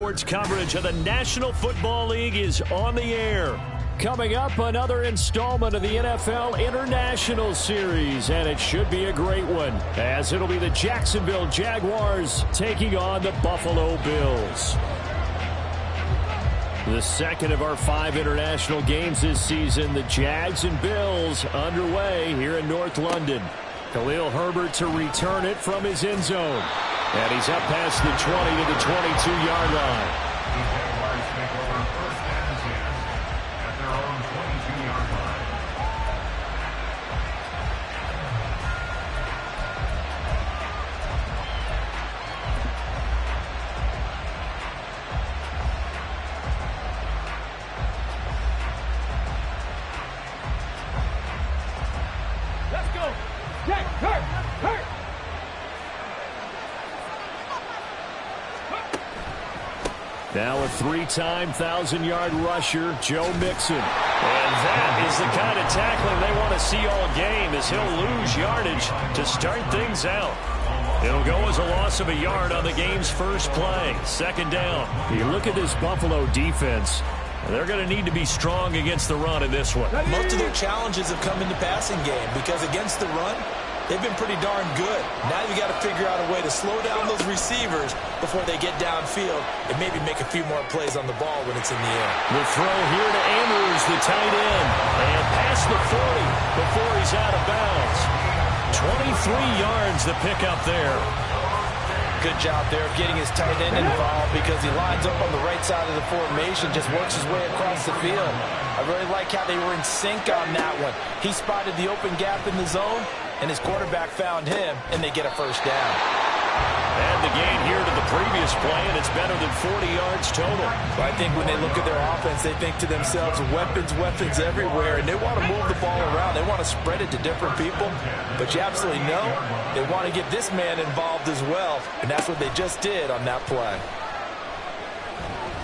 Sports coverage of the National Football League is on the air. Coming up, another installment of the NFL International Series, and it should be a great one, as it'll be the Jacksonville Jaguars taking on the Buffalo Bills. The second of our 5 international games this season, the Jags and Bills underway here in North London. Khalil Herbert to return it from his end zone. And he's up past the 20 to the 22-yard line. Let's go. Jack, hurt. Now a 3-time 1,000-yard rusher, Joe Mixon. And that is the kind of tackling they want to see all game, as he'll lose yardage to start things out. It'll go as a loss of a yard on the game's first play. Second down. You look at this Buffalo defense, they're going to need to be strong against the run in this one. Most of their challenges have come in the passing game because against the run, they've been pretty darn good. Now you got to figure out a way to slow down those receivers before they get downfield and maybe make a few more plays on the ball when it's in the air. The throw here to Andrews, the tight end, and past the 40 before he's out of bounds. 23 yards the pickup there. Good job there of getting his tight end involved because he lines up on the right side of the formation, just works his way across the field. I really like how they were in sync on that one. He spotted the open gap in the zone, and his quarterback found him, and they get a first down. And the gain here to the previous play, and it's better than 40 yards total. Well, I think when they look at their offense, they think to themselves, weapons everywhere, and they want to move the ball around. They want to spread it to different people, but you absolutely know they want to get this man involved as well, and that's what they just did on that play.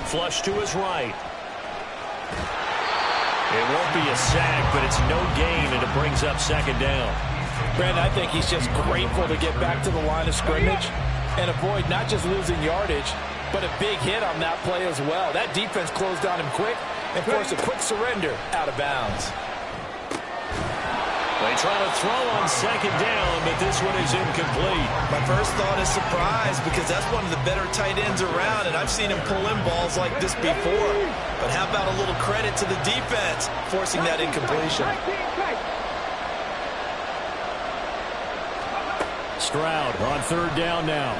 Flush to his right. It won't be a sack, but it's no gain, and it brings up second down. Brandon, I think he's just grateful to get back to the line of scrimmage and avoid not just losing yardage, but a big hit on that play as well. That defense closed on him quick and forced a quick surrender out of bounds. They try to throw on second down, but this one is incomplete. My first thought is surprise because that's one of the better tight ends around, and I've seen him pull in balls like this before. But how about a little credit to the defense forcing that incompletion? Stroud on third down now.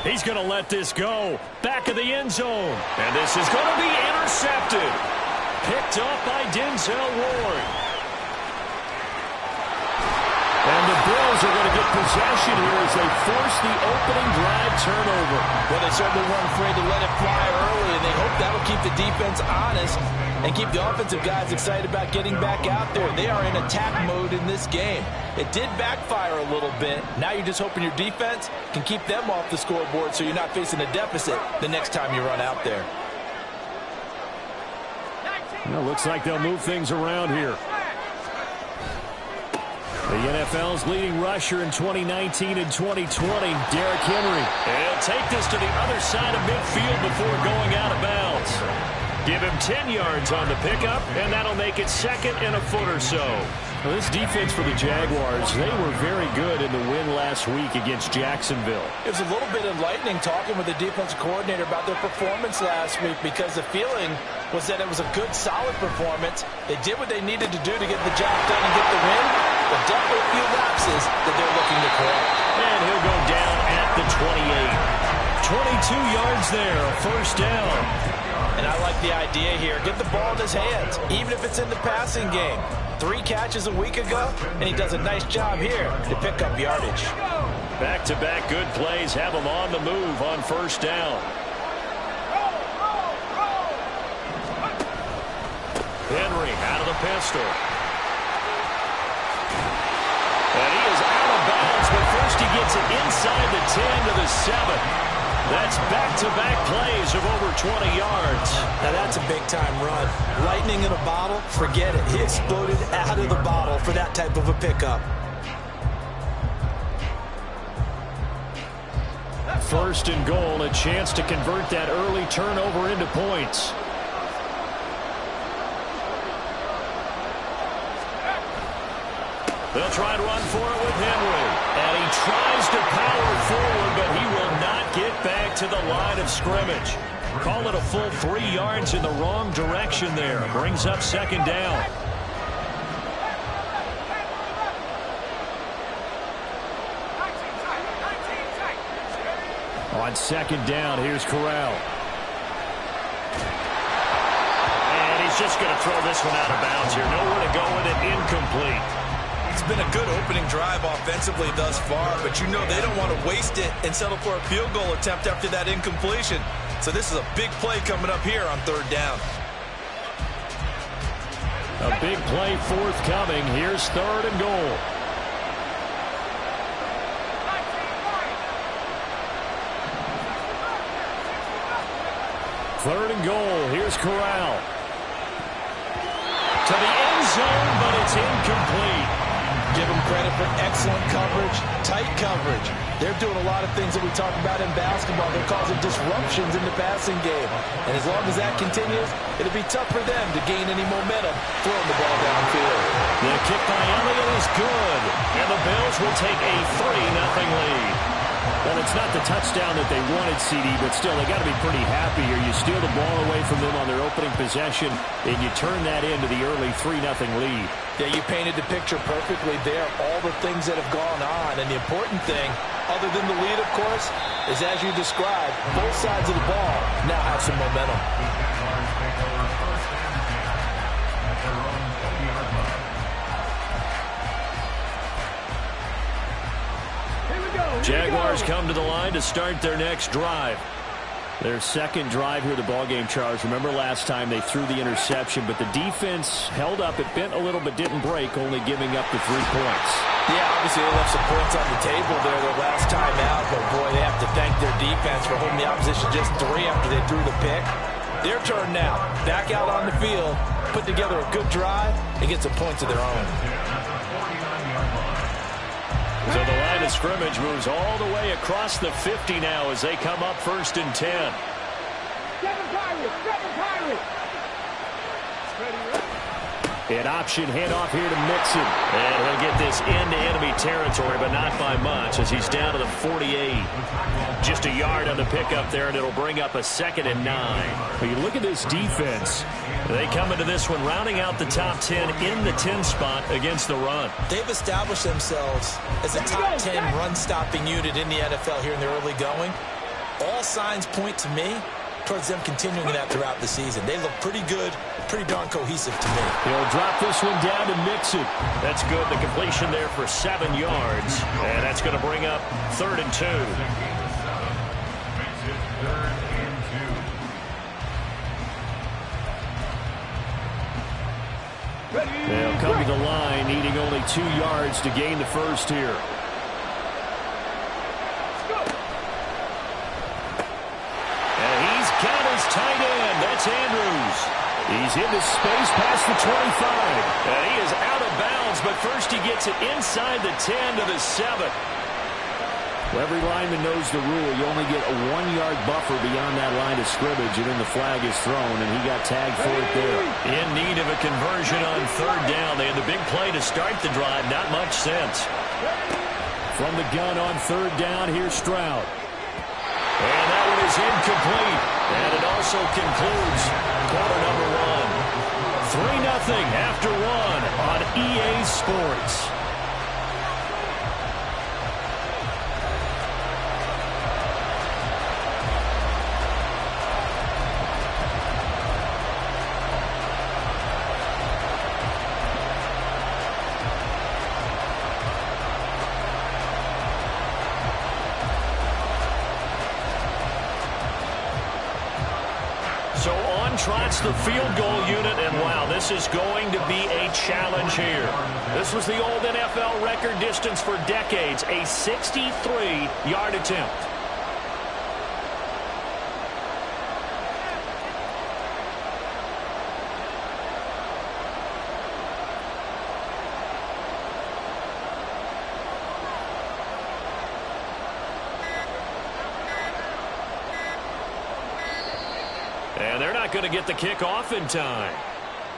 He's going to let this go. Back of the end zone. And this is going to be intercepted. Picked up by Denzel Ward. And the Bills are going to get possession here as they force the opening drive turnover. Well, they certainly weren't afraid to let it fly early, and they hope that'll keep the defense honest and keep the offensive guys excited about getting back out there. They are in attack mode in this game. It did backfire a little bit. Now you're just hoping your defense can keep them off the scoreboard so you're not facing a deficit the next time you run out there. Well, looks like they'll move things around here. The NFL's leading rusher in 2019 and 2020, Derrick Henry. And he'll take this to the other side of midfield before going out of bounds. Give him 10 yards on the pickup, and that'll make it second and a foot or so. Well, this defense for the Jaguars, they were very good in the win last week against Jacksonville. It was a little bit enlightening talking with the defensive coordinator about their performance last week because the feeling was that it was a good, solid performance. They did what they needed to do to get the job done and get the win, but definitely a few lapses that they're looking to correct. And he'll go down at the 28. 22 yards there, a first down. And I like the idea here. Get the ball in his hands, even if it's in the passing game. 3 catches a week ago, and he does a nice job here to pick up yardage. Back-to-back good plays have him on the move on first down. Henry out of the pistol. And he is out of bounds, but first he gets it inside the 10 to the 7. That's back-to-back plays of over 20 yards. Now that's a big-time run. Lightning in a bottle, forget it. He exploded out of the bottle for that type of a pickup. 1st and goal, a chance to convert that early turnover into points. They'll try and run for it with Henry. And he tries to power forward, but he will not get back to the line of scrimmage. Call it a full 3 yards in the wrong direction there. Brings up 2nd down. On 2nd down, here's Corral. And he's just going to throw this one out of bounds here. Nowhere to go with it. Incomplete. It's been a good opening drive offensively thus far, but you know they don't want to waste it and settle for a field goal attempt after that incompletion. So this is a big play coming up here on 3rd down. A big play forthcoming. Here's 3rd and goal. Third and goal. Here's Corral. To the end zone, but it's incomplete. Give them credit for excellent coverage, tight coverage. They're doing a lot of things that we talk about in basketball. They're causing disruptions in the passing game. And as long as that continues, it'll be tough for them to gain any momentum throwing the ball downfield. The kick by Elliott is good. And the Bills will take a 3-0 lead. Well, it's not the touchdown that they wanted, CD, but still, they got to be pretty happy here. You steal the ball away from them on their opening possession, and you turn that into the early 3-0 lead. Yeah, you painted the picture perfectly there. All the things that have gone on, and the important thing, other than the lead, of course, is as you described, both sides of the ball now have some momentum. Jaguars come to the line to start their next drive. Their 2nd drive here, the ballgame, Charles. Remember last time they threw the interception, but the defense held up. It bent a little but didn't break, only giving up the 3 points. Yeah, obviously they left some points on the table there their last time out, but boy, they have to thank their defense for holding the opposition just 3 after they threw the pick. Their turn now. Back out on the field, put together a good drive, and get some points of their own. So the line of scrimmage moves all the way across the 50 now as they come up 1st and 10. An option handoff here to Mixon. And he'll get this into enemy territory, but not by much as he's down to the 48. Just a yard on the pickup there, and it'll bring up a 2nd and 9. But you look at this defense. They come into this one rounding out the top 10 in the 10 spot against the run. They've established themselves as a top 10 run-stopping unit in the NFL here in the early going. All signs point to me towards them continuing that throughout the season. They look pretty good, pretty darn cohesive to me. He'll drop this one down to Mixon. That's good. The completion there for 7 yards. And that's going to bring up 3rd and 2. They'll come to the line, needing only 2 yards to gain the first here. And he's got his tight end. That's Andrews. He's into space past the 25. And he is out of bounds, but first he gets it inside the 10 to the 7. Well, every lineman knows the rule. You only get a 1-yard buffer beyond that line of scrimmage, and then the flag is thrown, and he got tagged for it there. In need of a conversion on 3rd down. They had the big play to start the drive. Not much sense. From the gun on 3rd down, here's Stroud. And that one is incomplete. And it also concludes quarter number 1. 3-0 after 1 on EA Sports. So on trots the field goal unit, and wow, this is going to be a challenge here. This was the old NFL record distance for decades, a 63-yard attempt. And they're not going to get the kick off in time.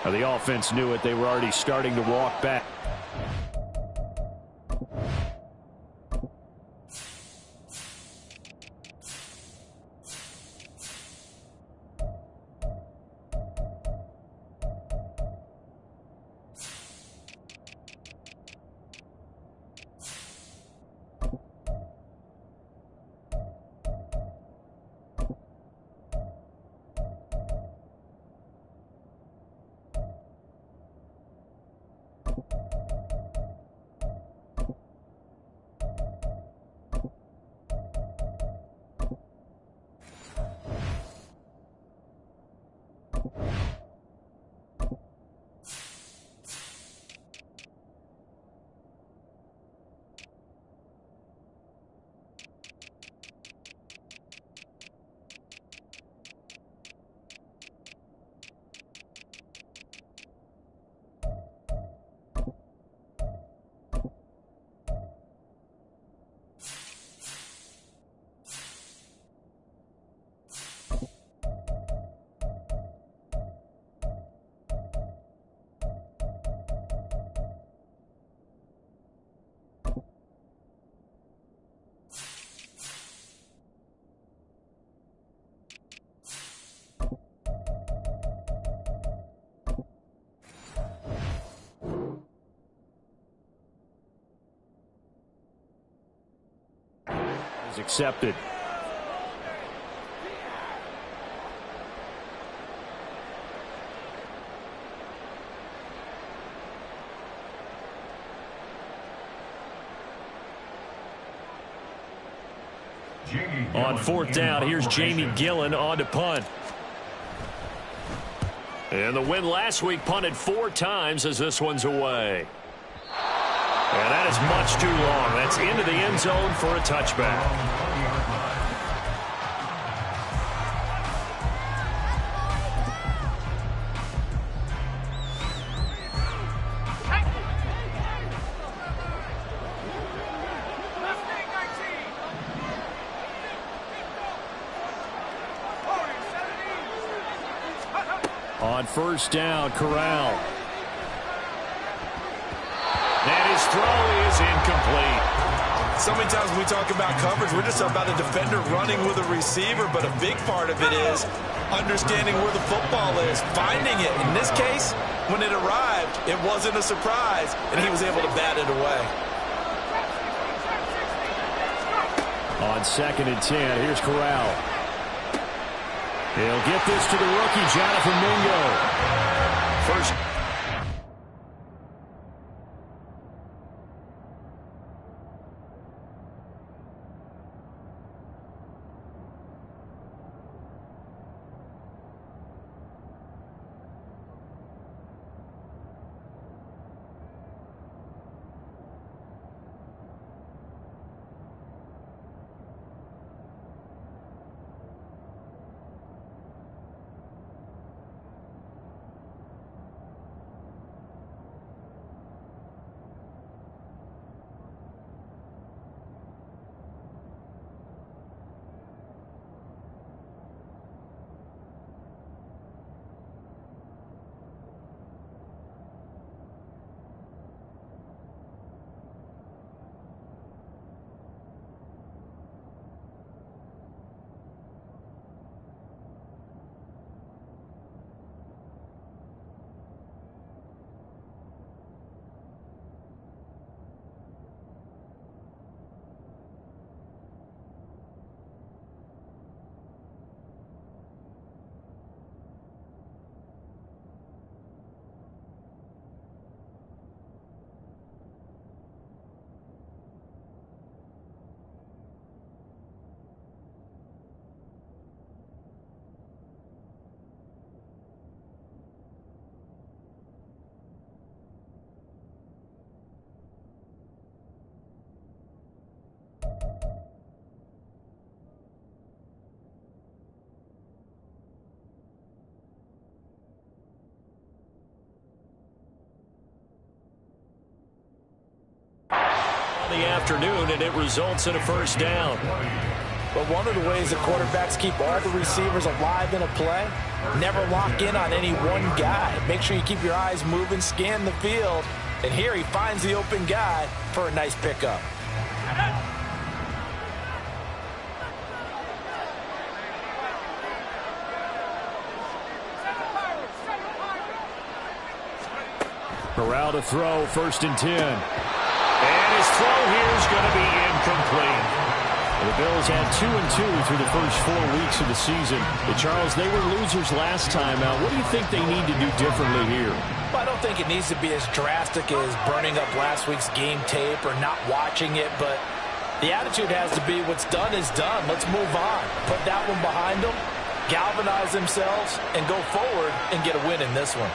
Now, the offense knew it. They were already starting to walk back. Is accepted. On fourth down, here's Jamie Gillen on to punt. And the win last week, punted 4 times as this one's away. And that is much too long. That's into the end zone for a touchback. On first down, Corral. And his throw is incomplete. So many times when we talk about coverage, we're just about a defender running with a receiver, but a big part of it is understanding where the football is, finding it. In this case, when it arrived, it wasn't a surprise, and he was able to bat it away. On 2nd and 10, here's Corral. He'll get this to the rookie, Jonathan Mingo. First. The afternoon, and it results in a first down. But one of the ways that quarterbacks keep all the receivers alive in a play, never lock in on any one guy. Make sure you keep your eyes moving, scan the field. And here he finds the open guy for a nice pickup. Corral to throw, 1st and 10. And his throw here is going to be incomplete. The Bills had 2-2 through the first 4 weeks of the season. But Charles, they were losers last time out. What do you think they need to do differently here? Well, I don't think it needs to be as drastic as burning up last week's game tape or not watching it, but the attitude has to be what's done is done. Let's move on. Put that one behind them, galvanize themselves, and go forward and get a win in this one.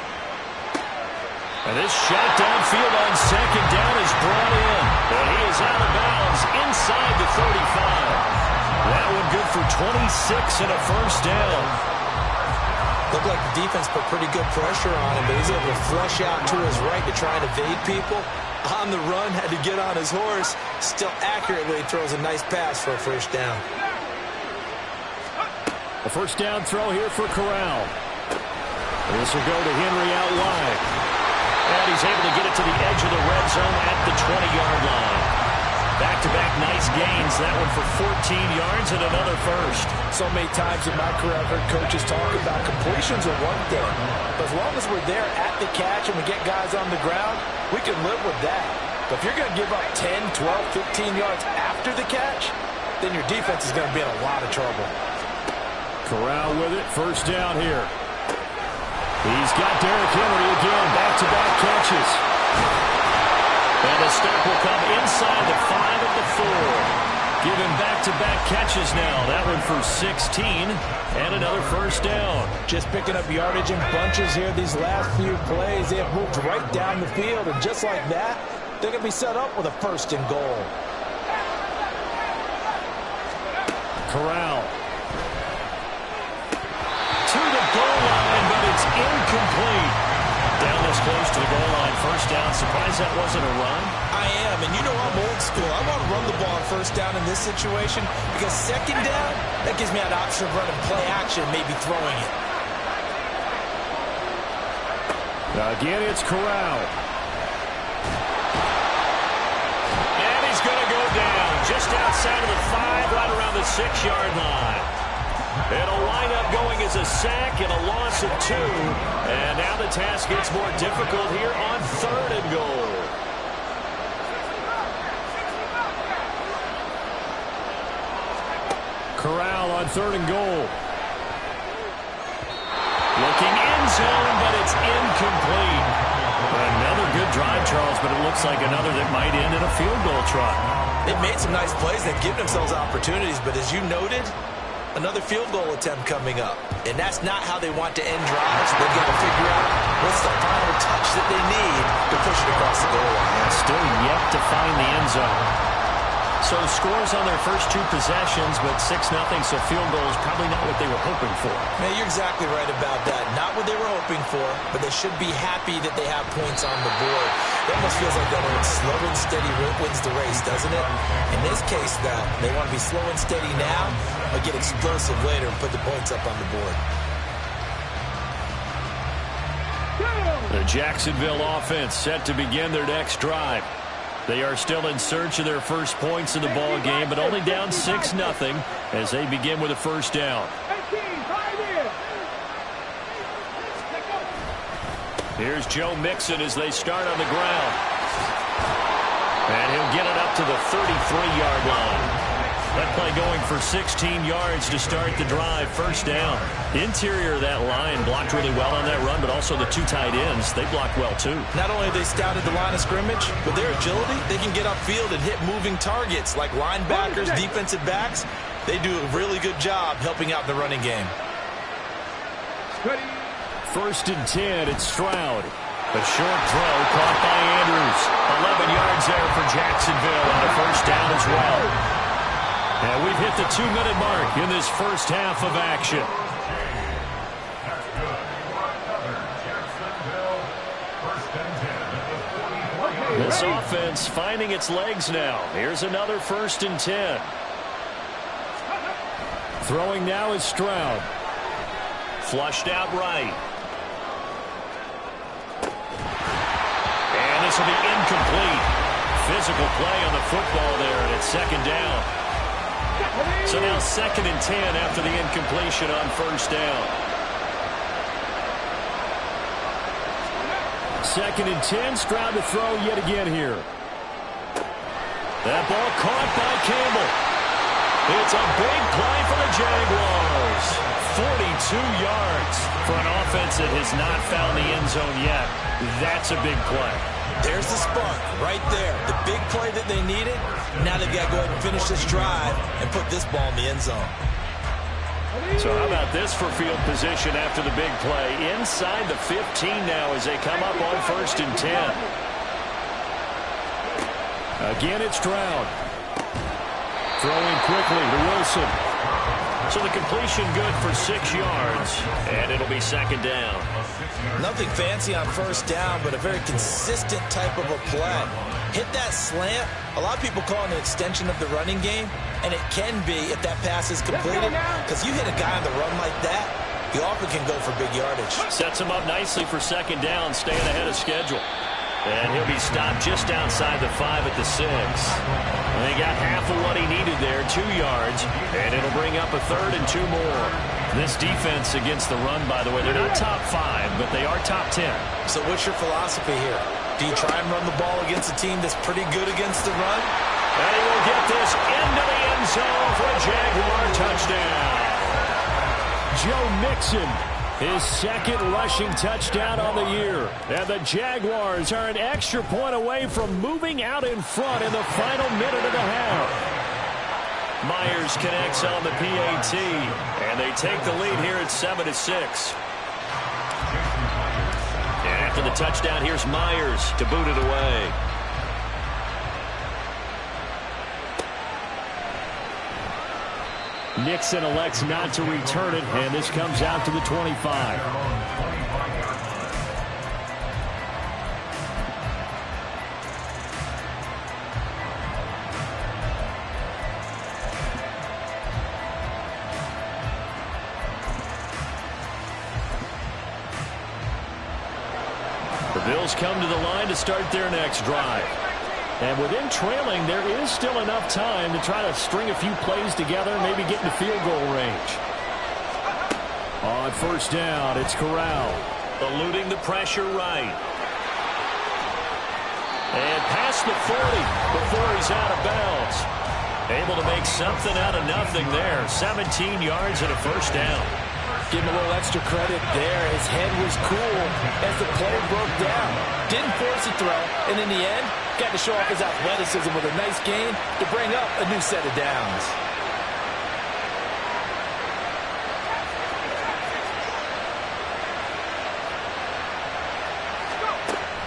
And this shot downfield on 2nd down is brought in. And he is out of bounds inside the 35. That one good for 26 and a 1st down. Looked like the defense put pretty good pressure on him, but he's able to flush out to his right to try and evade people. On the run, had to get on his horse. Still accurately throws a nice pass for a 1st down. A 1st down throw here for Corral. This will go to Henry out wide. And he's able to get it to the edge of the red zone at the 20-yard line. Back-to-back nice gains. That one for 14 yards and another 1st. So many times in my career I've heard coaches talk about completions are one thing. But as long as we're there at the catch and we get guys on the ground, we can live with that. But if you're going to give up 10, 12, 15 yards after the catch, then your defense is going to be in a lot of trouble. Corral with it. 1st down here. He's got Derrick Henry again. Back-to-back catches. And the stop will come inside the 5 at the 4. Give him back-to-back catches now. That one for 16 and another 1st down. Just picking up yardage in bunches here these last few plays. They have moved right down the field, and just like that, they're going to be set up with a 1st and goal. Corral. To the goal line, but it's incomplete. Down this close to the goal line, 1st down. Surprised that wasn't a run? I am, and you know I'm old school. I want to run the ball on 1st down in this situation because 2nd down, that gives me an option of running play action, maybe throwing it. Again, it's Corral. And he's going to go down just outside of the 5, right around the 6-yard line. It'll wind up going as a sack and a loss of 2. And now the task gets more difficult here on 3rd and goal. Corral on 3rd and goal. Looking end zone, but it's incomplete. Another good drive, Charles, but it looks like another that might end in a field goal try. They've made some nice plays. They've given themselves opportunities, but as you noted, another field goal attempt coming up. And that's not how they want to end drives. They've got to figure out what's the final touch that they need to push it across the goal line. Still yet to find the end zone. So scores on their first 2 possessions, but 6-0, so field goal is probably not what they were hoping for. Man, you're exactly right about that. Not what they were hoping for, but they should be happy that they have points on the board. It almost feels like that old slow and steady wins the race, doesn't it? In this case, though, they want to be slow and steady now, but get explosive later and put the points up on the board. The Jacksonville offense set to begin their next drive. They are still in search of their first points in the ball game, but only down 6-0 as they begin with a 1st down. Here's Joe Mixon as they start on the ground. And he'll get it up to the 33-yard line. That play going for 16 yards to start the drive. 1st down. The interior of that line blocked really well on that run, but also the 2 tight ends, they blocked well too. Not only have they scouted the line of scrimmage, but their agility, they can get upfield and hit moving targets like linebackers, defensive backs. They do a really good job helping out the running game. 1st and 10, it's Stroud. A short throw caught by Andrews. 11 yards there for Jacksonville on a 1st down as well. And we've hit the 2-minute mark in this first half of action. This offense finding its legs now. Here's another 1st and 10. Throwing now is Stroud. Flushed out right. And this will be incomplete. Physical play on the football there, and it's second down. So now 2nd and 10 after the incompletion on first down. 2nd and 10, Stroud to throw yet again here. That ball caught by Campbell. It's a big play for the Jaguars. 42 yards for an offense that has not found the end zone yet. That's a big play. There's the spark right there. The big play that they needed. Now they've got to go ahead and finish this drive and put this ball in the end zone. So how about this for field position after the big play? Inside the 15 now as they come up on 1st and 10. Again, it's Stroud. Throwing quickly to Wilson. So the completion good for 6 yards, and it'll be 2nd down. Nothing fancy on first down, but a very consistent type of a play. Hit that slant. A lot of people call it an extension of the running game, and it can be if that pass is completed, because you hit a guy on the run like that, he often can go for big yardage. Sets him up nicely for 2nd down, staying ahead of schedule. And he'll be stopped just outside the 5 at the 6. And they got half of what he needed there, 2 yards, and it'll bring up a 3rd and 2 more. This defense against the run, by the way, they're not top 5, but they are top 10. So what's your philosophy here? Do you try and run the ball against a team that's pretty good against the run? And he will get this into the end zone for a Jaguar touchdown. Joe Mixon, his 2nd rushing touchdown on the year. And the Jaguars are an extra point away from moving out in front in the final minute of the half. Myers connects on the PAT, and they take the lead here at 7-6. And after the touchdown, here's Myers to boot it away. Nixon elects not to return it, and this comes out to the 25. The Bills come to the line to start their next drive. And within trailing, there is still enough time to try to string a few plays together and maybe get into field goal range. On first down, it's Corral. Eluding the pressure right. And past the 40 before he's out of bounds. Able to make something out of nothing there. 17 yards and a first down. Give him a little extra credit there. His head was cool as the play broke down. Didn't force a throw, and in the end, got to show off his athleticism with a nice gain to bring up a new set of downs.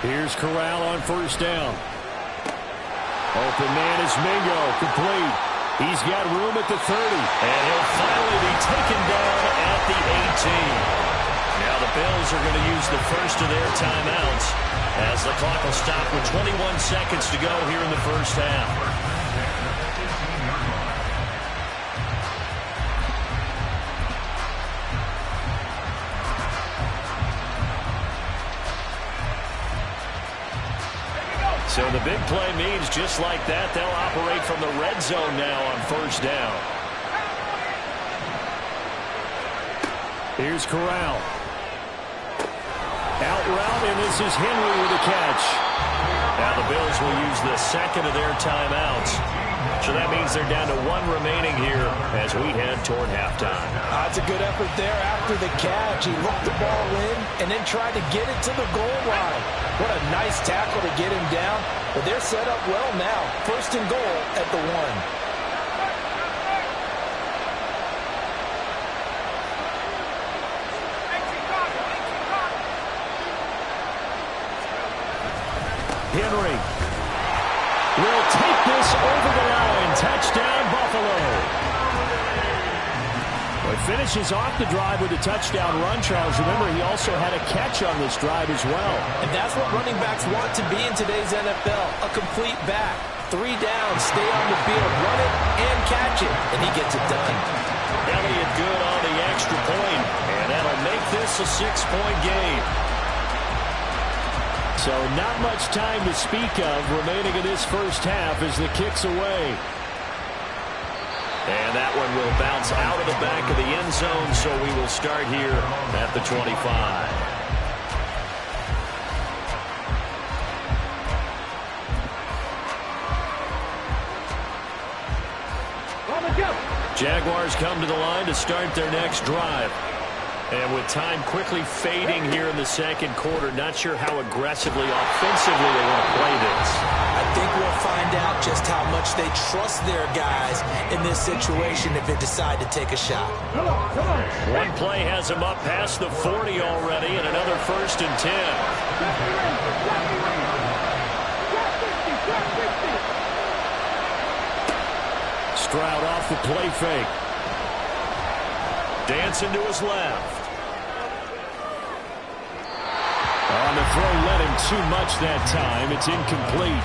Here's Corral on first down. Open man is Mingo, complete. He's got room at the 30, and he'll finally be taken down at the 18. Now the Bills are going to use the first of their timeouts as the clock will stop with 21 seconds to go here in the first half. So the big play means just like that, they'll operate from the red zone now on first down. Here's Corral. Out route, and this is Henry with a catch. Now the Bills will use the second of their timeouts. So that means they're down to one remaining here as we head toward halftime. That's a good effort there after the catch. He looked the ball in and then tried to get it to the goal line. What a nice tackle to get him down. But they're set up well now. First and goal at the 1. Henry will take this over the line. Touchdown, Buffalo. Well, he finishes off the drive with a touchdown run, Charles. Remember, he also had a catch on this drive as well. And that's what running backs want to be in today's NFL, a complete back. 3 downs, stay on the field, run it, and catch it, and he gets it done. And Elliott good on the extra point, and that'll make this a 6-point game. So not much time to speak of remaining in this first half as the kick's away. And that one will bounce out of the back of the end zone, so we will start here at the 25. Jaguars come to the line to start their next drive. And with time quickly fading here in the second quarter, not sure how aggressively, offensively they want to play this. I think we'll find out just how much they trust their guys in this situation if they decide to take a shot. One play has them up past the 40 already, and another 1st and 10. Stroud off the play fake. Dancing to his left. On the throw, led him too much that time. It's incomplete.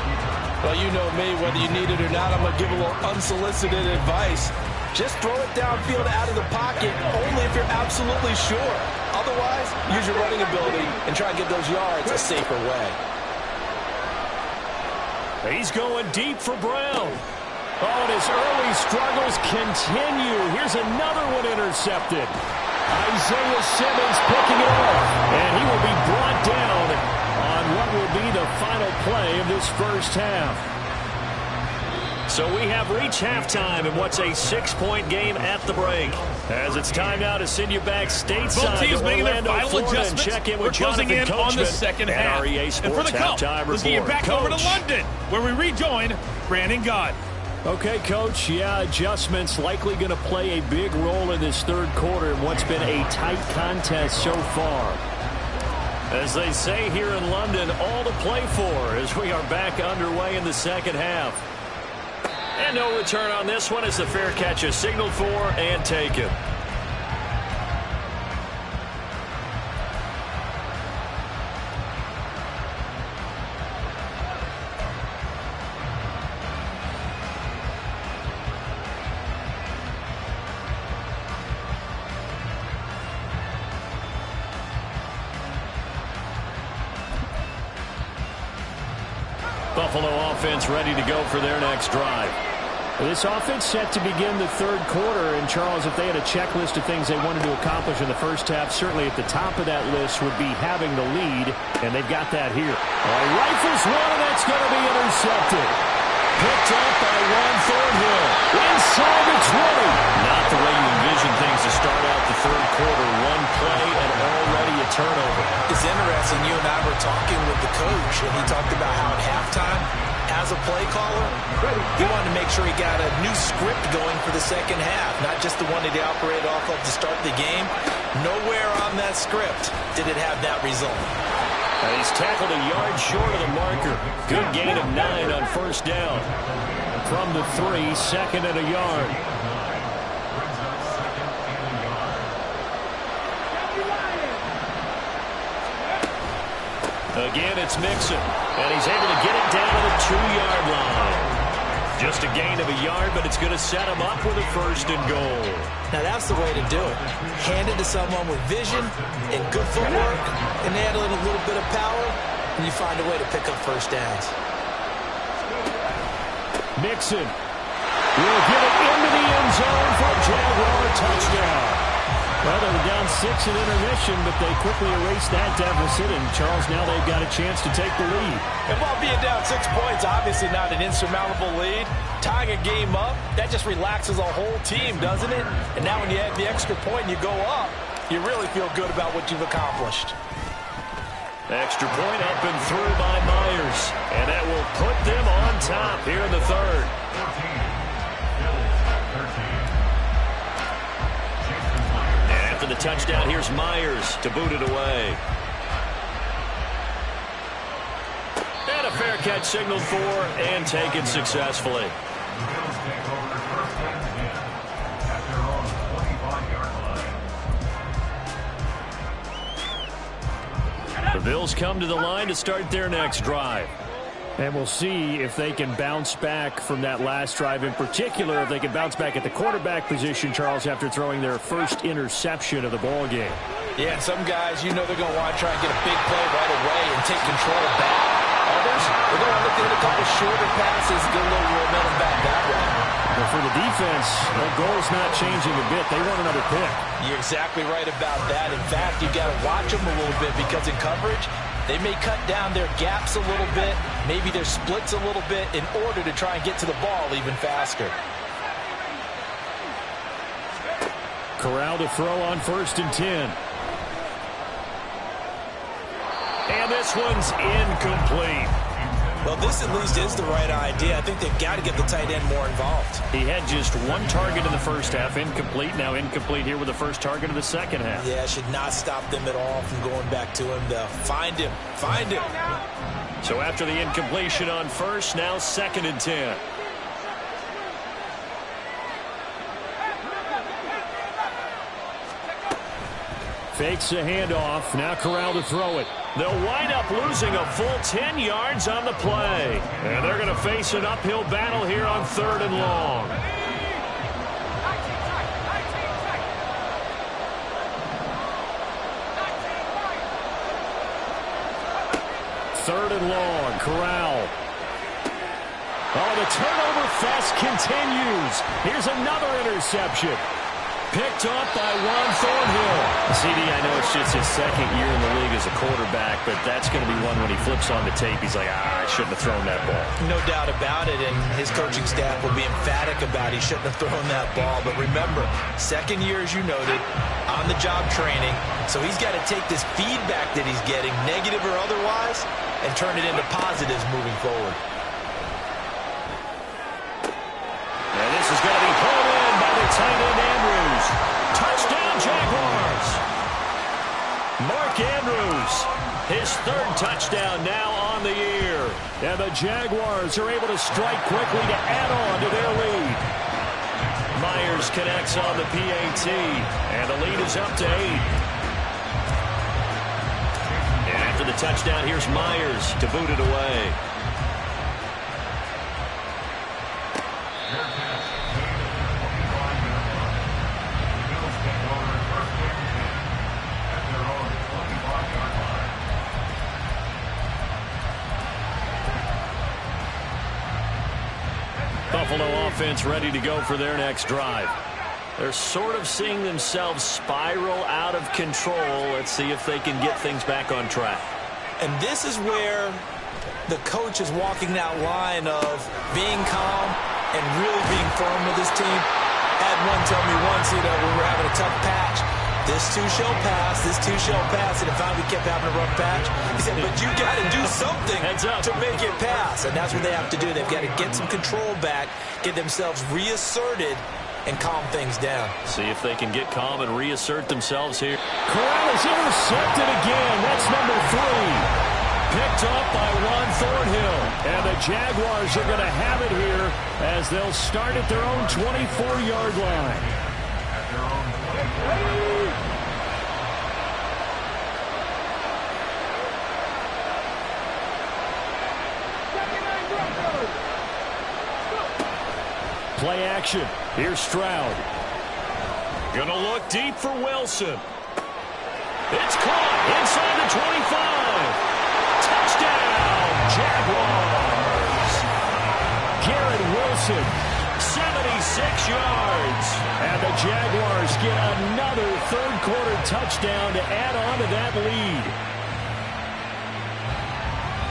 Well, you know me, whether you need it or not, I'm going to give a little unsolicited advice. Just throw it downfield out of the pocket, only if you're absolutely sure. Otherwise, use your running ability and try and get those yards a safer way. He's going deep for Brown. Oh, and his early struggles continue. Here's another one intercepted. Isaiah Simmons picking it up. And he will be brought down on what will be the final play of this first half. So we have reached halftime in what's a 6-point game at the break. As it's time now to send you back stateside. Both teams making their final Florida, adjustments. Check in We're with closing in on the second half. REA Sports and for the Colts, let's get you back over to London, where we rejoin Brandon Gaud. Okay, Coach, adjustments likely going to play a big role in this third quarter in what's been a tight contest so far. As they say here in London, all to play for as we are back underway in the second half. And no return on this one as the fair catch is signaled for and taken. Buffalo offense ready to go for their next drive. This offense set to begin the third quarter. And, Charles, if they had a checklist of things they wanted to accomplish in the first half, certainly at the top of that list would be having the lead, and they've got that here. Rifles one, and that's going to be intercepted. Picked up by Juan Thornhill. Inside the 20. Not the way you envision things to start out the third quarter. One play and already a turnover. It's interesting. You and I were talking with the coach, and he talked about how at halftime, as a play caller, he wanted to make sure he got a new script going for the second half, not just the one that he operated off of to start the game. Nowhere on that script did it have that result. And he's tackled a yard short of the marker. Good gain of 9 on first down. From the 3, second and a yard. Again, it's Mixon, and he's able to get it down to the 2-yard line. Just a gain of a yard, but it's going to set him up with a 1st and goal. Now, that's the way to do it. Hand it to someone with vision and good footwork, and add in a little bit of power, and you find a way to pick up first downs. Mixon will get it into the end zone for a Jaguar touchdown. Well, they were down 6 in intermission, but they quickly erased that deficit, and Charles, now they've got a chance to take the lead. And while being down 6 points, obviously not an insurmountable lead, tying a game up, that just relaxes a whole team, doesn't it? And now when you add the extra point and you go up, you really feel good about what you've accomplished. Extra point up and through by Myers, and that will put them on top here in the third. For the touchdown, here's Myers to boot it away. And a fair catch signaled for and taken successfully. The Bills come to the line to start their next drive. And we'll see if they can bounce back from that last drive. In particular, if they can bounce back at the quarterback position, Charles, after throwing their first interception of the ball game. Yeah, and some guys, you know they're going to want to try and get a big play right away and take control back. Others, they're going to look at a couple shorter passes, get a little momentum back that way. But for the defense, their goal's not changing a bit. They want another pick. You're exactly right about that. In fact, you've got to watch them a little bit because in coverage, they may cut down their gaps a little bit, maybe their splits a little bit in order to try and get to the ball even faster. Corral to throw on 1st and 10. And this one's incomplete. Well, this at least is the right idea. I think they've got to get the tight end more involved. He had just one target in the first half, incomplete. Now incomplete here with the first target of the second half. Yeah, should not stop them at all from going back to him. Find him. Find him. So after the incompletion on 1st, now 2nd and 10. Fakes a handoff. Now Corral to throw it. They'll wind up losing a full 10 yards on the play. And they're going to face an uphill battle here on 3rd and long. Third and long. Corral. Oh, the turnover fest continues. Here's another interception. Picked up by Juan Thornhill. CD, I know it's just his 2nd year in the league as a quarterback, but that's going to be one when he flips on the tape. He's like, I shouldn't have thrown that ball. No doubt about it, and his coaching staff will be emphatic about he shouldn't have thrown that ball. But remember, 2nd year, as you noted, on-the-job training, so he's got to take this feedback that he's getting, negative or otherwise, and turn it into positives moving forward. And this is going to be pulled in by the tight end, Andrews. Touchdown, Jaguars. Mark Andrews, his 3rd touchdown now on the year. And the Jaguars are able to strike quickly to add on to their lead. Myers connects on the PAT, and the lead is up to 8. And after the touchdown, here's Myers to boot it away. Buffalo offense ready to go for their next drive. They're sort of seeing themselves spiral out of control. Let's see if they can get things back on track. And this is where the coach is walking that line of being calm and really being firm with his team. Had one tell me once, when we were having a tough patch, this too shall pass, this too shall pass, and if we kept having a rough patch, he said, but you got to do something to make it pass, and that's what they have to do. They've got to get some control back, get themselves reasserted, and calm things down. See if they can get calm and reassert themselves here. Corral is intercepted again. That's number 3. Picked up by Juan Thornhill. And the Jaguars are going to have it here as they'll start at their own 24-yard line. Play action. Here's Stroud. Gonna look deep for Wilson. It's caught inside the 25. Touchdown, Jaguars. Garrett Wilson, 76 yards. And the Jaguars get another third-quarter touchdown to add on to that lead.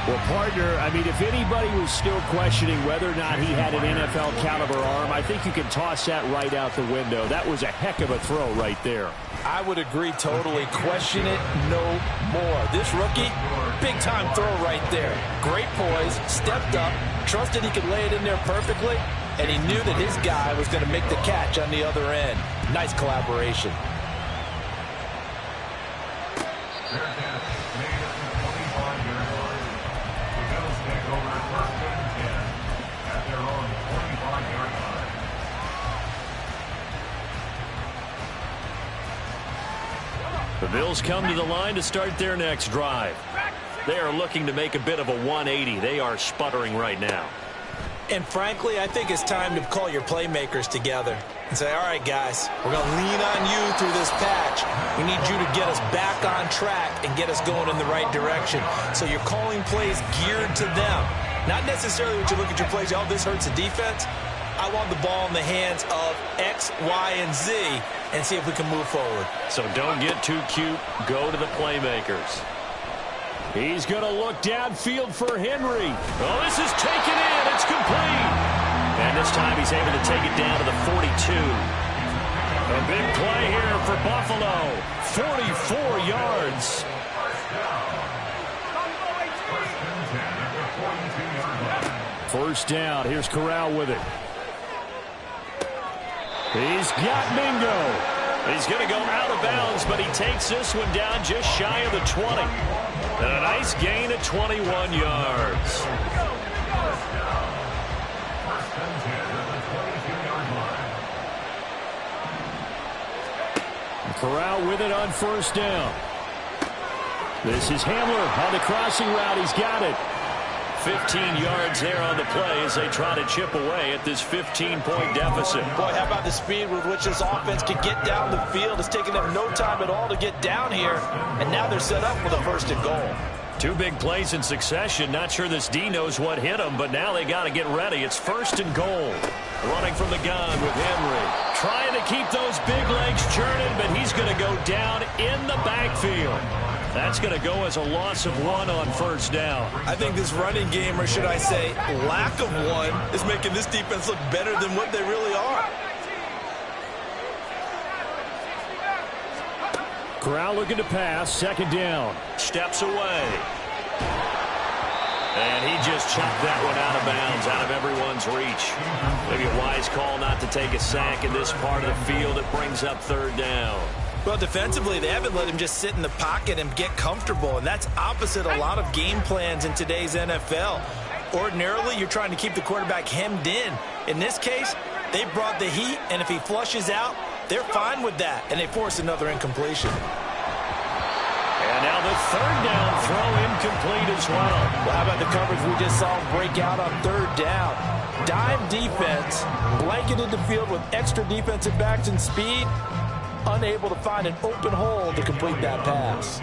Well, partner, I mean, if anybody was still questioning whether or not he had an NFL-caliber arm, I think you can toss that right out the window. That was a heck of a throw right there. I would agree totally. Question it no more. This rookie, big-time throw right there. Great poise, stepped up, trusted he could lay it in there perfectly, and he knew that his guy was going to make the catch on the other end. Nice collaboration. The Bills come to the line to start their next drive. They are looking to make a bit of a 180. They are sputtering right now. And frankly, I think it's time to call your playmakers together and say, all right, guys, we're going to lean on you through this patch. We need you to get us back on track and get us going in the right direction. So you're calling plays geared to them. Not necessarily when you look at your plays, oh, this hurts the defense. I want the ball in the hands of X, Y, and Z and see if we can move forward. So don't get too cute. Go to the playmakers. He's going to look downfield for Henry. Oh, this is taken in. It's complete. And this time he's able to take it down to the 42. A big play here for Buffalo. 44 yards. First down. Here's Corral with it. He's got Mingo. He's going to go out of bounds, but he takes this one down just shy of the 20. And a nice gain of 21 yards. Corral with it on first down. This is Hamler on the crossing route. He's got it. 15 yards there on the play as they try to chip away at this 15-point deficit. Boy, how about the speed with which this offense can get down the field? It's taken them no time at all to get down here, and now they're set up for the first and goal. Two big plays in succession. Not sure this D knows what hit him, but now they got to get ready. It's first and goal. Running from the gun with Henry. Trying to keep those big legs churning, but he's going to go down in the backfield. That's going to go as a loss of 1 on first down. I think this running game, or should I say lack of one, is making this defense look better than what they really are. Corral looking to pass. Second down. Steps away. And he just chopped that one out of bounds, out of everyone's reach. Maybe a wise call not to take a sack in this part of the field. It brings up third down. Well, defensively, they haven't let him just sit in the pocket and get comfortable, and that's opposite a lot of game plans in today's NFL. Ordinarily, you're trying to keep the quarterback hemmed in. In this case, they brought the heat, and if he flushes out, they're fine with that, and they force another incompletion. And now the third down throw incomplete as well. Well, how about the coverage we just saw break out on third down? Dime defense, blanketed the field with extra defensive backs and speed, unable to find an open hole to complete that pass. A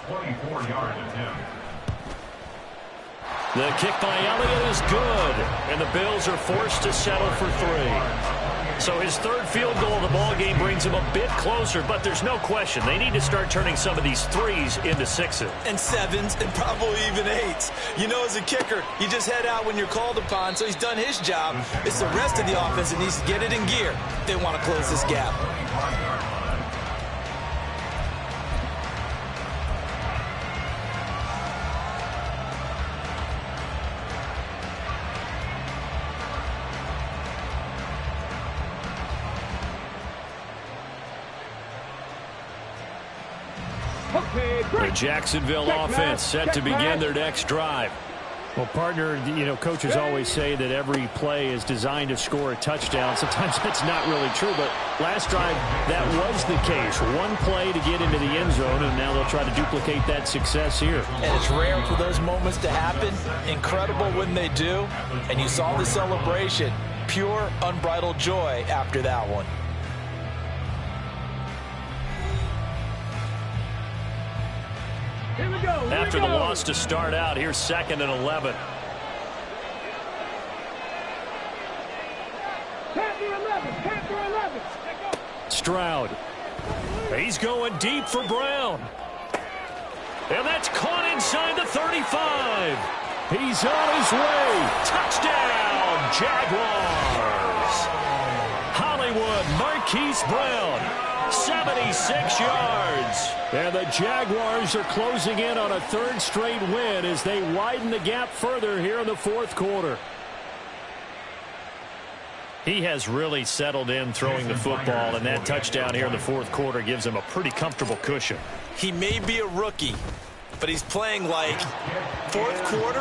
24-yard attempt. The kick by Elliott is good, and the Bills are forced to settle for 3. So his third field goal of the ball game brings him a bit closer, but there's no question they need to start turning some of these 3s into 6s. And 7s, and probably even 8s. You know, as a kicker, you just head out when you're called upon, so he's done his job. It's the rest of the offense that needs to get it in gear if they want to close this gap. The Jacksonville offense set to begin their next drive. Well, partner, you know, coaches always say that every play is designed to score a touchdown. Sometimes that's not really true, but last drive, that was the case. One play to get into the end zone, and now they'll try to duplicate that success here. And it's rare for those moments to happen. Incredible when they do. And you saw the celebration. Pure, unbridled joy after that one. After the loss to start out, here's 2nd and 11. Stroud. He's going deep for Brown. And that's caught inside the 35. He's on his way. Touchdown, Jaguars. Hollywood Marquise Brown. 76 yards. And the Jaguars are closing in on a 3rd straight win as they widen the gap further here in the 4th quarter. He has really settled in throwing the football, and that touchdown here in the 4th quarter gives him a pretty comfortable cushion. He may be a rookie, but he's playing like 4th quarter,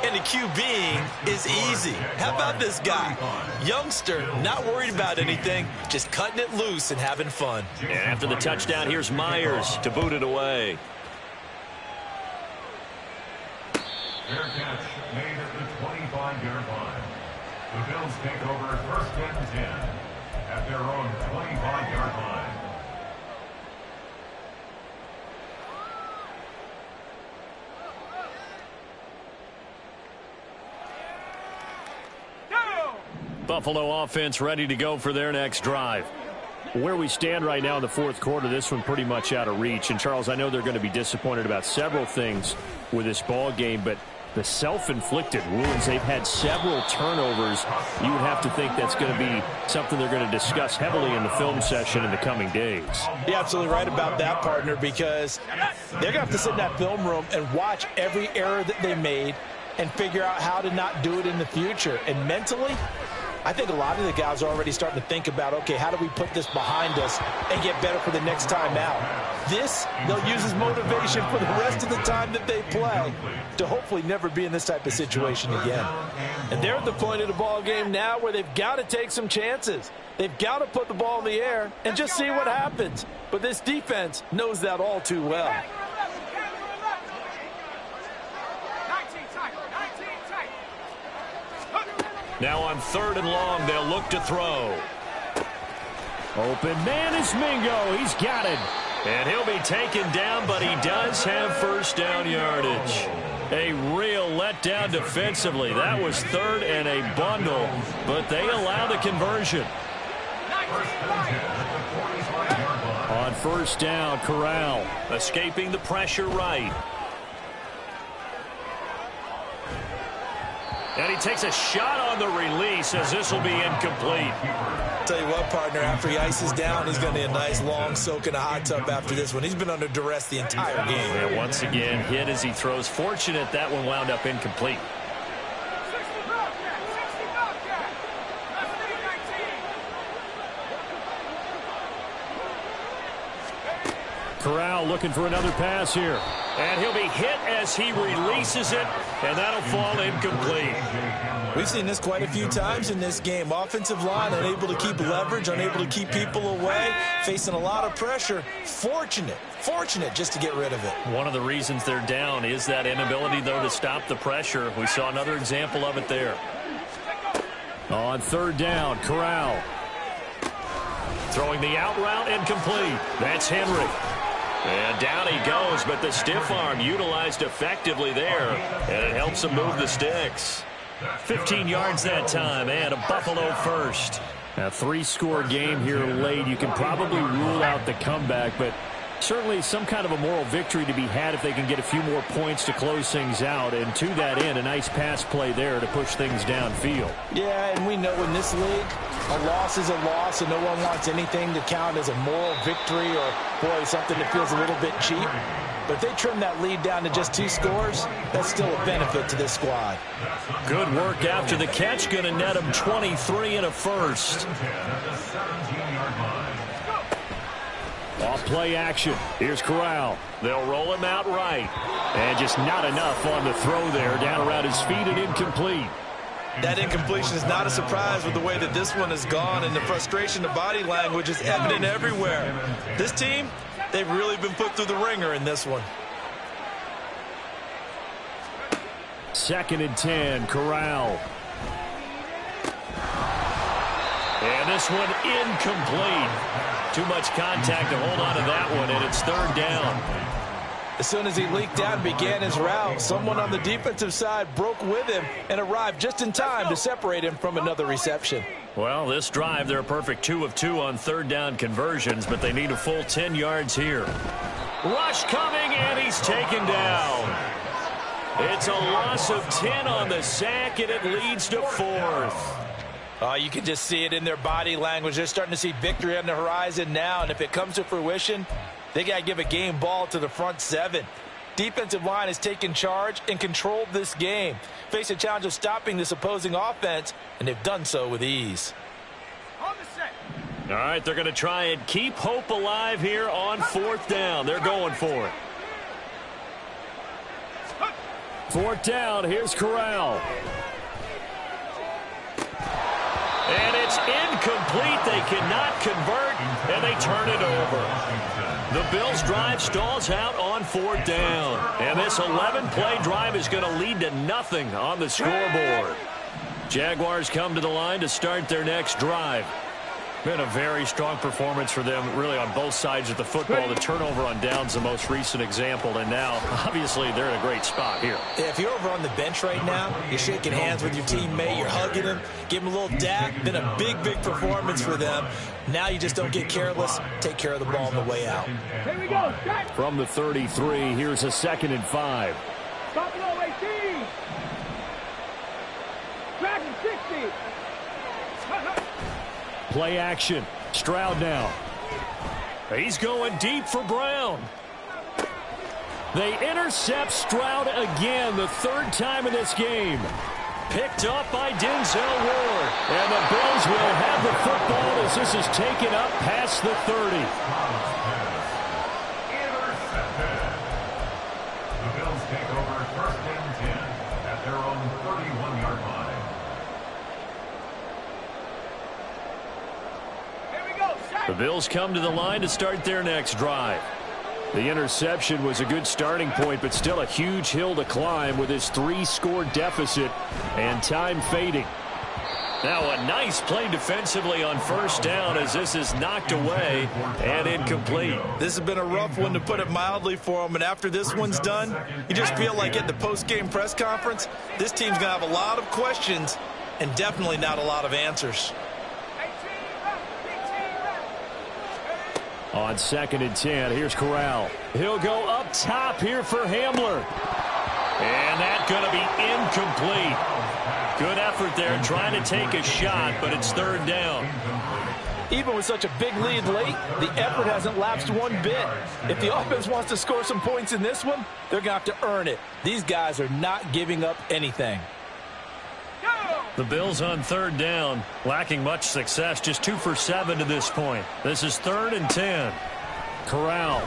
and the QBing is easy. How about this guy? Youngster, not worried about anything, just cutting it loose and having fun. And after the touchdown, here's Myers to boot it away. Fair catch made at the 25-yard line. The Bills take over first and 10 at their own 25-yard line. Buffalo offense ready to go for their next drive. Where we stand right now in the fourth quarter, this one pretty much out of reach. And, Charles, I know they're going to be disappointed about several things with this ball game, but the self-inflicted wounds, they've had several turnovers. You would have to think that's going to be something they're going to discuss heavily in the film session in the coming days. You're absolutely right about that, partner, because they're going to have to sit in that film room and watch every error that they made and figure out how to not do it in the future. And mentally, I think a lot of the guys are already starting to think about, okay, how do we put this behind us and get better for the next time out? This, they'll use as motivation for the rest of the time that they play to hopefully never be in this type of situation again. And they're at the point of the ball game now where they've got to take some chances. They've got to put the ball in the air and just see what happens. But this defense knows that all too well. Now on 3rd and long, they'll look to throw. Open man is Mingo. He's got it. And he'll be taken down, but he does have first down yardage. A real letdown defensively. That was 3rd and a bundle, but they allow the conversion. On first down, Corral escaping the pressure right. And he takes a shot on the release as this will be incomplete. Tell you what, partner, after he ices down, he's going to need a nice long soak in a hot tub after this one. He's been under duress the entire game. And once again, hit as he throws. Fortunate that one wound up incomplete. Corral looking for another pass here. And he'll be hit as he releases it, and that'll fall incomplete. We've seen this quite a few times in this game. Offensive line unable to keep leverage, unable to keep people away, facing a lot of pressure. Fortunate just to get rid of it. One of the reasons they're down is that inability, though, to stop the pressure. We saw another example of it there. On 3rd down, Corral. Throwing the out route, incomplete. That's Henry. And down he goes, but the stiff arm utilized effectively there, and it helps him move the sticks. 15 yards that time, and a Buffalo first. A 3-score game here late. You can probably rule out the comeback, but certainly some kind of a moral victory to be had if they can get a few more points to close things out. And to that end, a nice pass play there to push things downfield. Yeah, and we know in this league, a loss is a loss, and no one wants anything to count as a moral victory or, boy, something that feels a little bit cheap. But if they trim that lead down to just 2 scores, that's still a benefit to this squad. Good work after the catch. Going to net them 23 and a first. Off play action. Here's Corral. They'll roll him out right. And just not enough on the throw there. Down around his feet and incomplete. That incompletion is not a surprise with the way that this one has gone, and the frustration, the body language is evident everywhere. This team, they've really been put through the ringer in this one. 2nd and 10, Corral. And this one incomplete. Too much contact to hold on to that one, and it's 3rd down. As soon as he leaked out and began his route, someone on the defensive side broke with him and arrived just in time to separate him from another reception. Well, this drive, they're a perfect 2 of 2 on 3rd down conversions, but they need a full 10 yards here. Rush coming, and he's taken down. It's a loss of 10 on the sack, and it leads to 4th. You can just see it in their body language. They're starting to see victory on the horizon now, and if it comes to fruition, they got to give a game ball to the front 7. Defensive line has taken charge and controlled this game. Face a challenge of stopping this opposing offense, and they've done so with ease. All right, they're going to try and keep hope alive here on 4th down. They're going for it. 4th down, here's Corral. And it's incomplete. They cannot convert, and they turn it over. The Bills' drive stalls out on 4th down. And this 11-play drive is going to lead to nothing on the scoreboard. Jaguars come to the line to start their next drive. Been a very strong performance for them, really, on both sides of the football. The turnover on downs, the most recent example, and now, obviously, they're in a great spot here. Yeah, if you're over on the bench right now, you're shaking hands with your teammate, you're hugging him, give him a little dap. Been a big, big performance for them. Now you just don't get careless. Take care of the ball on the way out. Here we go. Strike. From the 33, here's a 2nd and 5. Stop it all, 18. Dragon 60. Play action. Stroud now. He's going deep for Brown. They intercept Stroud again, the 3rd time in this game. Picked up by Denzel Ward. And the Bills will have the football as this is taken up past the 30. Intercepted. The Bills take over 1st and 10 at their own 31-yard line. The Bills come to the line to start their next drive. The interception was a good starting point, but still a huge hill to climb with his 3-score deficit and time fading. Now a nice play defensively on 1st down as this is knocked away and incomplete. This has been a rough one, to put it mildly, for him. And after this one's done, you just feel like at the post-game press conference, this team's going to have a lot of questions and definitely not a lot of answers. On 2nd and 10, here's Corral. He'll go up top here for Hamler. And that's going to be incomplete. Good effort there trying to take a shot, but it's 3rd down. Even with such a big lead late, the effort hasn't lapsed one bit. If the offense wants to score some points in this one, they're going to have to earn it. These guys are not giving up anything. The Bills on 3rd down, lacking much success, just 2 for 7 to this point. This is 3rd and 10. Corral.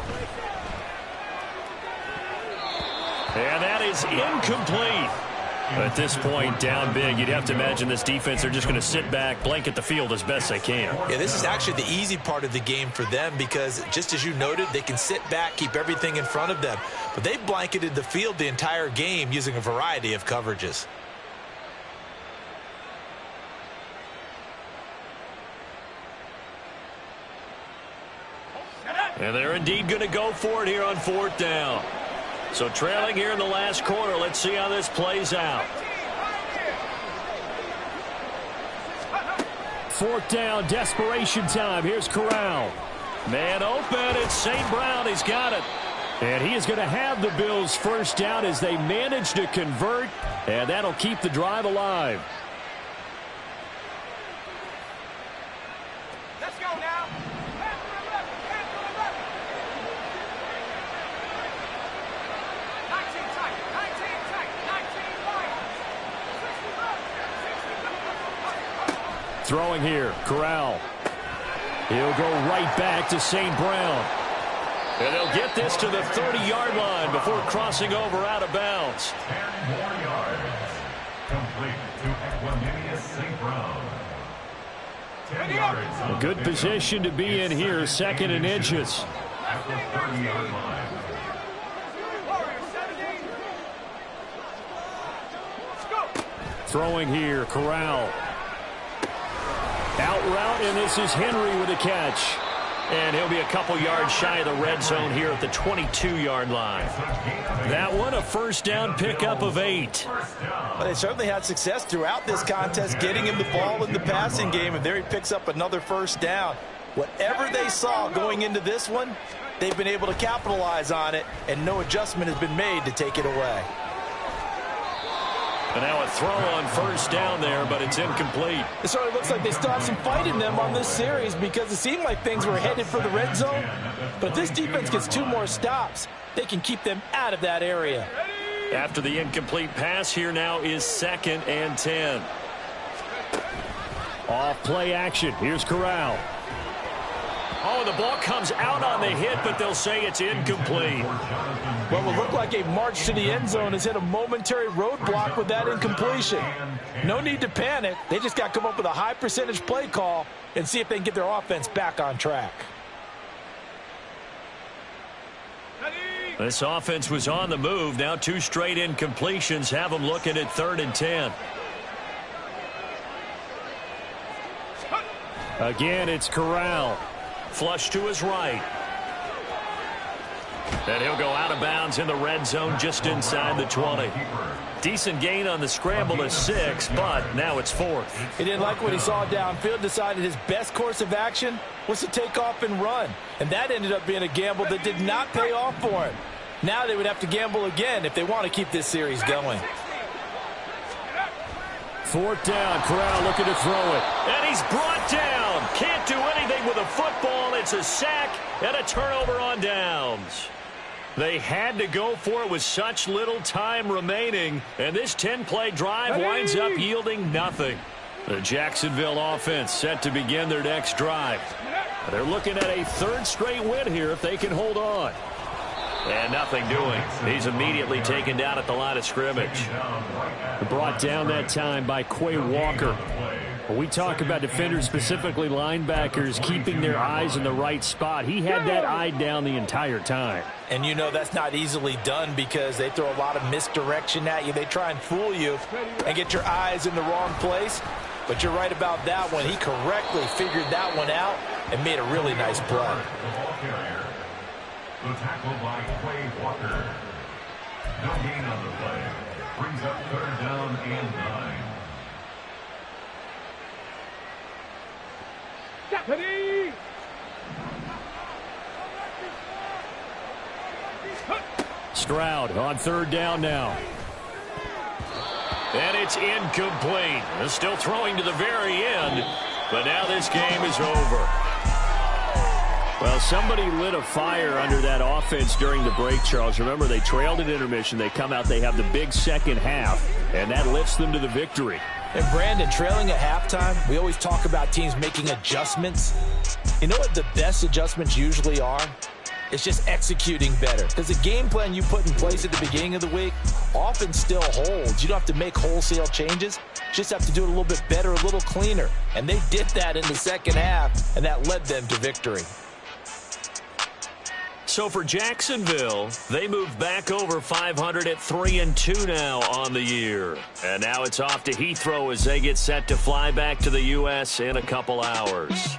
And that is incomplete. At this point, down big, you'd have to imagine this defense are just going to sit back, blanket the field as best they can. Yeah, this is actually the easy part of the game for them because, just as you noted, they can sit back, keep everything in front of them. But they blanketed the field the entire game using a variety of coverages. And they're indeed going to go for it here on 4th down. So trailing here in the last quarter. Let's see how this plays out. 4th down, desperation time. Here's Corral. Man open. It's St. Brown. He's got it. And he is going to have the Bills' 1st down as they manage to convert. And that'll keep the drive alive. Let's go now. Throwing here, Corral. He'll go right back to St. Brown. And they'll get this to the 30-yard line before crossing over out of bounds. 10 more yards. Complete to Equanimeous St. Brown. 10 yards. A good position to be in here, 2nd and inches. At the 30-yard line. Throwing here, Corral. Out route, and this is Henry with a catch. And he'll be a couple yards shy of the red zone here at the 22-yard line. That one, a 1st down pickup of 8. Well, they certainly had success throughout this contest getting him the ball in the passing game, and there he picks up another 1st down. Whatever they saw going into this one, they've been able to capitalize on it, and no adjustment has been made to take it away. And now a throw on 1st down there, but it's incomplete. It certainly looks like they still have some fight in them on this series because it seemed like things were headed for the red zone. But if this defense gets 2 more stops, they can keep them out of that area. After the incomplete pass, here now is 2nd and 10. Off play action. Here's Corral. Oh, the ball comes out on the hit, but they'll say it's incomplete. What will look like a march to the end zone has hit a momentary roadblock with that incompletion. No need to panic. They just got to come up with a high percentage play call and see if they can get their offense back on track. This offense was on the move. Now 2 straight incompletions have them looking at 3rd and 10. Again, it's Corral. Flush to his right. And he'll go out of bounds in the red zone just inside the 20. Decent gain on the scramble at 6, but now it's 4th. He didn't like what he saw downfield, decided his best course of action was to take off and run. And that ended up being a gamble that did not pay off for him. Now they would have to gamble again if they want to keep this series going. 4th down, Corral looking to throw it. And he's brought down. Can't do anything with a football. It's a sack and a turnover on downs. They had to go for it with such little time remaining, and this 10-play drive winds up yielding nothing. The Jacksonville offense set to begin their next drive. They're looking at a 3rd straight win here if they can hold on. And nothing doing. He's immediately taken down at the line of scrimmage. Brought down that time by Quay Walker. We talk about defenders, specifically linebackers, keeping their eyes in the right spot. He had that eye down the entire time. And you know that's not easily done because they throw a lot of misdirection at you. They try and fool you and get your eyes in the wrong place. But you're right about that one. He correctly figured that one out and made a really nice play. The tackle by Quay Walker. No gain on the play. Brings up 3rd down and 9. Stroud on 3rd down now. And it's incomplete. They're still throwing to the very end, but now this game is over. Well, somebody lit a fire under that offense during the break, Charles. Remember, they trailed at intermission. They come out, they have the big second half, and that lifts them to the victory. And Brandon, trailing at halftime, we always talk about teams making adjustments. You know what the best adjustments usually are? It's just executing better. Because the game plan you put in place at the beginning of the week often still holds. You don't have to make wholesale changes. You just have to do it a little bit better, a little cleaner. And they did that in the second half, and that led them to victory. So for Jacksonville, they move back over 500 at 3-2 now on the year. And now it's off to Heathrow as they get set to fly back to the U.S. in a couple hours.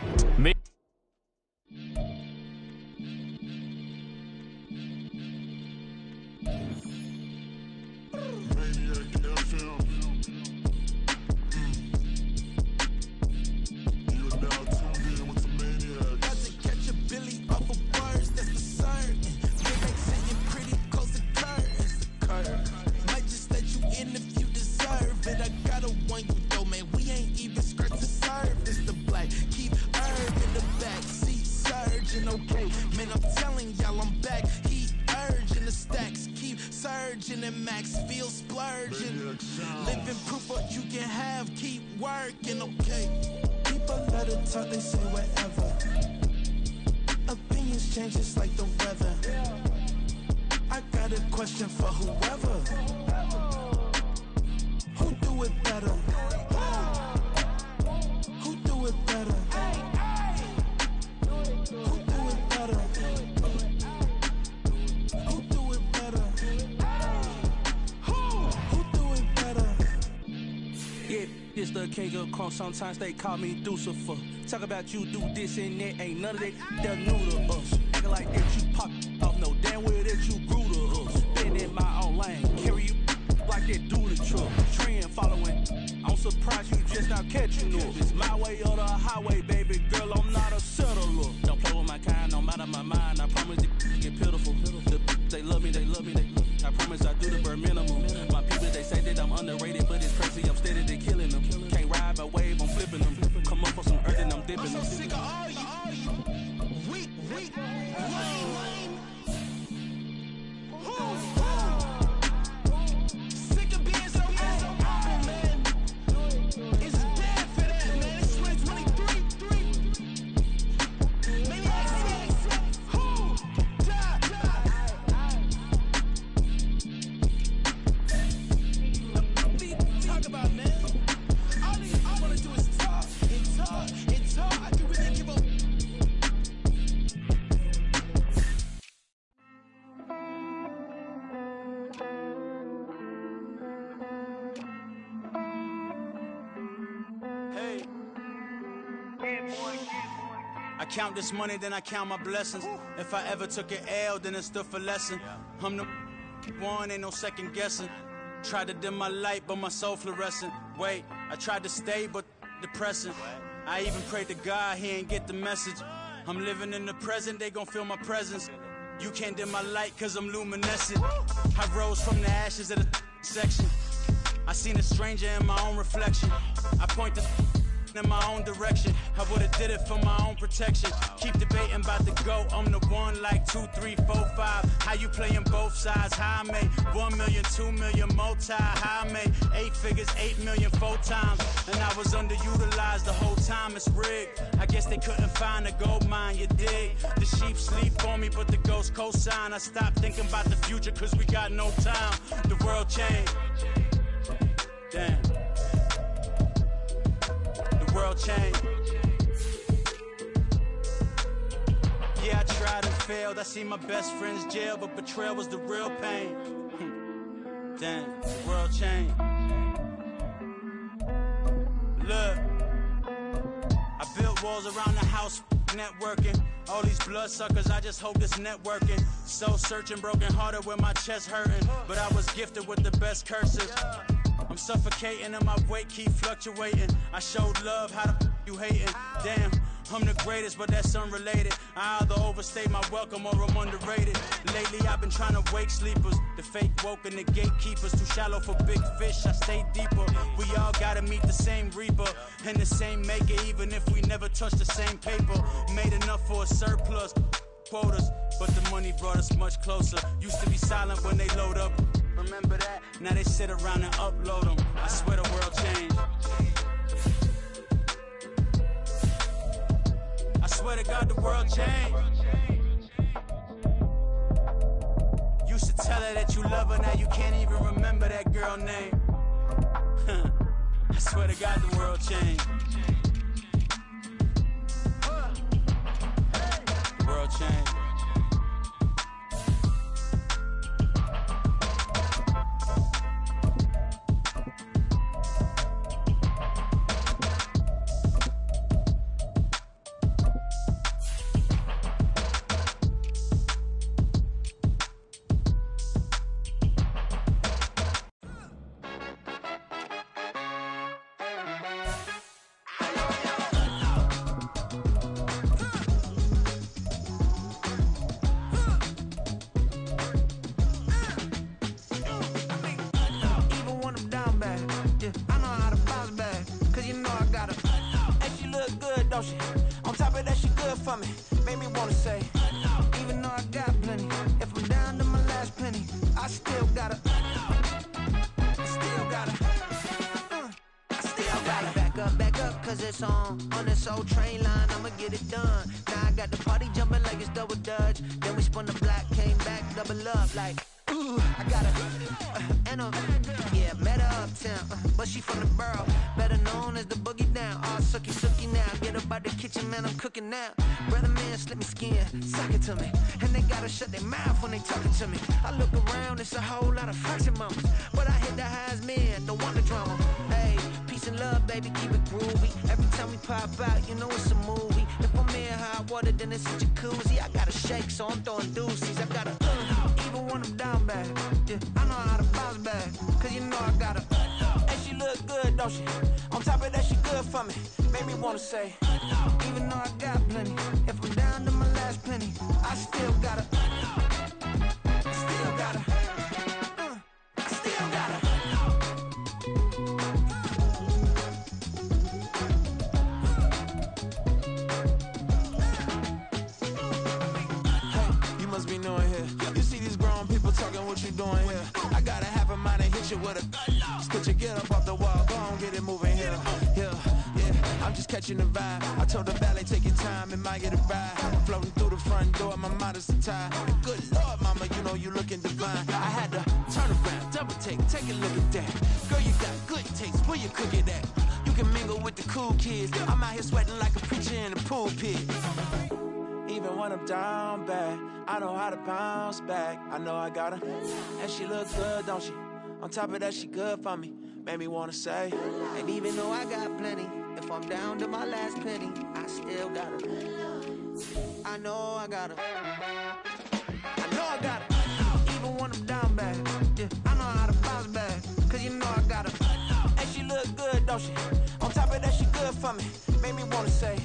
Sometimes they call me Lucifer. Talk about you do this and that. Ain't none of that. They're new to us. Acting like that you pop off. No damn well that you grew to us. Been in my own lane. Carry you like that do the truck. Trend following. I'm surprised you just not catching up. It's my way or the highway, baby girl. I'm not a settler. Don't play with my kind. No matter my mind. I promise it get pitiful. They love me. They love me. They love me. I promise I do the bare minimum. My people, they say that I'm underrated, but it's crazy. I'm steady, they killing them. Can't ride my wave, I'm flipping them. Come up for some earth and I'm dipping them. I'm so sick of all you weak, lame. Sick of being so open, man. It's dead for that, man. It's 2023. Maybe I see. I count this money, then I count my blessings. If I ever took an L, then it stood for lesson. I'm the one, ain't no second guessing. Tried to dim my light, but my soul fluorescent. Wait, I tried to stay, but depressing. I even prayed to God, he ain't get the message. I'm living in the present, they gon' feel my presence. You can't dim my light, cause I'm luminescent. I rose from the ashes of the section. I seen a stranger in my own reflection. I point the in my own direction. I would've did it for my own protection. Keep debating about the GOAT. I'm the one like 2, 3, 4, 5. How you playing both sides? How I made 1 million, 2 million, multi. How I made 8 figures, 8 million 4 times. And I was underutilized the whole time. It's rigged. I guess they couldn't find a gold mine, you dig? The sheep sleep on me, but the ghost co-sign. I stopped thinking about the future, cause we got no time. The world changed. Damn. World change. Yeah, I tried and failed. I see my best friends jail, but betrayal was the real pain. Damn, the world change. Look, I built walls around the house, networking. All these bloodsuckers, I just hope this networking. Soul searching, broken hearted with my chest hurting. But I was gifted with the best curses. I'm suffocating and my weight keep fluctuating. I showed love, how the you hating? Damn, I'm the greatest, but that's unrelated. I either overstay my welcome or I'm underrated. Lately I've been trying to wake sleepers. The fake woke and the gatekeepers. Too shallow for big fish, I stay deeper. We all gotta meet the same reaper and the same maker, even if we never touch the same paper. Made enough for a surplus quotas, but the money brought us much closer. Used to be silent when they load up. Remember that? Now they sit around and upload them. I swear the world changed. I swear to God the world changed. Used to tell her that you love her, now you can't even remember that girl name. I swear to God the world changed. The world changed. Now, brother man, slip me skin, suck it to me. And they gotta shut their mouth when they talking to me. I look around, it's a whole lot of flexing mamas, but I hit the highs, man, don't want the drama. Hey, peace and love, baby, keep it groovy. Every time we pop out, you know it's a movie. If I'm in hot water, then it's a jacuzzi. I gotta shake, so I'm throwing deuces. I gotta even when I'm down bad. Yeah, I know how to bounce back, cause you know I gotta and she look good, don't she? On top of that, she good for me. Made me wanna say, even though I got plenty, if I'm down to my last penny, I still gotta, I still gotta, I still gotta. Hey, you must be knowing here. You see these grown people talking, what you doing here? I gotta have a mind and hit you with a Could you get up off the wall, go on, get it moving here. Yeah, I'm just catching the vibe. I told the ballet, take your time, it might get a ride. Floating through the front door, my mind is tied. Good Lord, mama, you know you looking divine. I had to turn around, double take a look at that. Girl, you got good taste, where you cook it at? You can mingle with the cool kids. I'm out here sweating like a preacher in the pulpit. Even when I'm down bad, I know how to bounce back. I know I got her, and she looks good, don't she? On top of that, she good for me. Made me wanna say, and even though I got plenty, if I'm down to my last penny, I still got her. I know I got her. I know I got her. Even when I'm down bad, yeah, I know how to bounce back. Cause you know I got her. And she look good, don't she? On top of that, she good for me. Made me wanna say,